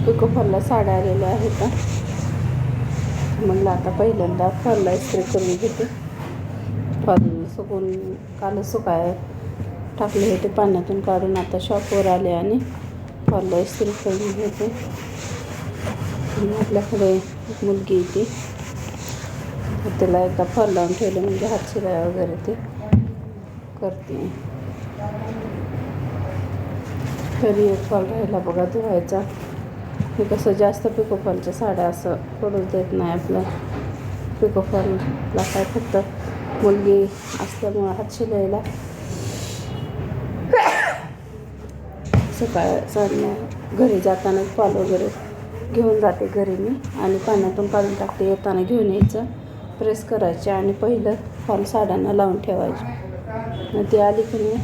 Pico फॉलला साड्या आलेल्या आहेत. म्हणलं आता पहिल्यांदा फॉलला इस्त्री करून घेते. फॉल सुकून कालच सुकाय टाकले होते पाण्यातून काढून. आता शॉपवर आले आणि फॉलला इस्त्री करून घेते. आपल्याकडे एक मुलगी येते, त्याला एकदा फॉल लावून ठेवले म्हणजे हात शिराय वगैरे ते करते. तरी एक फॉल राहिला बघा धुवायचा. हे कसं जास्त पिको फॉलच्या साड्या असं पडूच देत नाही आपलं. पिको फॉलला काय फक्त मुलगी असल्यामुळं हात शिलायला सकाळ घरी जाताना फॉल वगैरे घेऊन जाते घरी मी आणि पाण्यातून काढून टाकते. येताना घेऊन यायचं, प्रेस करायचे आणि पहिलं फॉल साड्यांना लावून ठेवायचे. मग ती आली की मी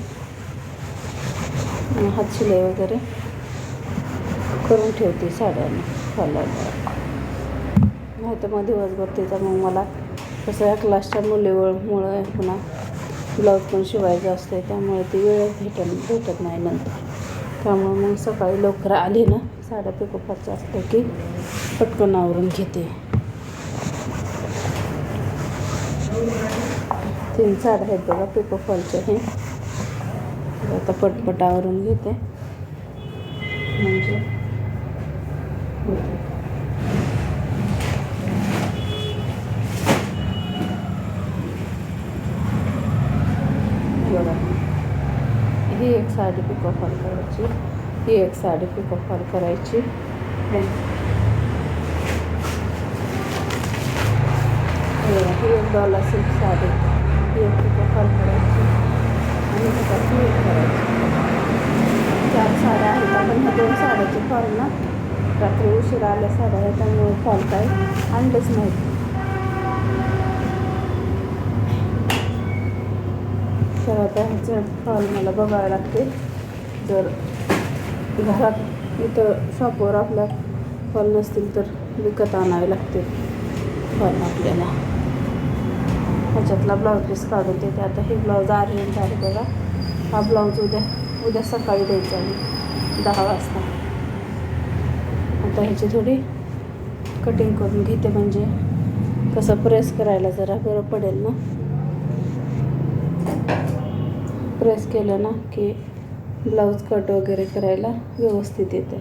हात शिलाई वगैरे करून ठेवते साड्यांना फॉलला. नाही तर मग दिवसभर तिचा मग मला कसं या क्लासच्या मुलीमुळं पुन्हा ब्लाऊज पण शिवायचं असते, त्यामुळे ती वेळ भेटत नाही नंतर. त्यामुळे मग सकाळी लवकर आली ना साड्या पिको फॉलच्या असतं की पटकन आवरून घेते. 3 साड्या आहेत बघा पिको फॉलच्या. हे आता पटपट आवरून घेते म्हणजे बघा. ही एक साडी पिको फॉल करायची, ही एक साडी पिको फॉल करायची. ही एक डॉलर सिल्क साडी, ही एक पिको फॉल करायची आणि ही एक करायची. 4 साड्या आहेत. आपण ह्या 2 साड्याचे फॉल ना रात्री उशिरा आल्या साड्या आहेत, त्यामुळे फॉल काही आणलेच नाहीत. तर आता ह्याचं फॉल मला बघावं लागते. जर घरात इथं शॉपवर आपल्या फॉल नसतील तर विकत आणावे लागते फॉल आपल्याला. ह्याच्यातला ब्लाऊज पीस काढून देते. आता हे ब्लाऊज आर्यन झाले बघा. हा ब्लाऊज उद्या सकाळी द्यायचा आहे 10 वाजता. आता ह्याची थोडी कटिंग करून घेते म्हणजे कसं प्रेस करायला जरा बरं पडेल ना. प्रेस केलं ना की ब्लाऊज कट वगैरे करायला व्यवस्थित येते.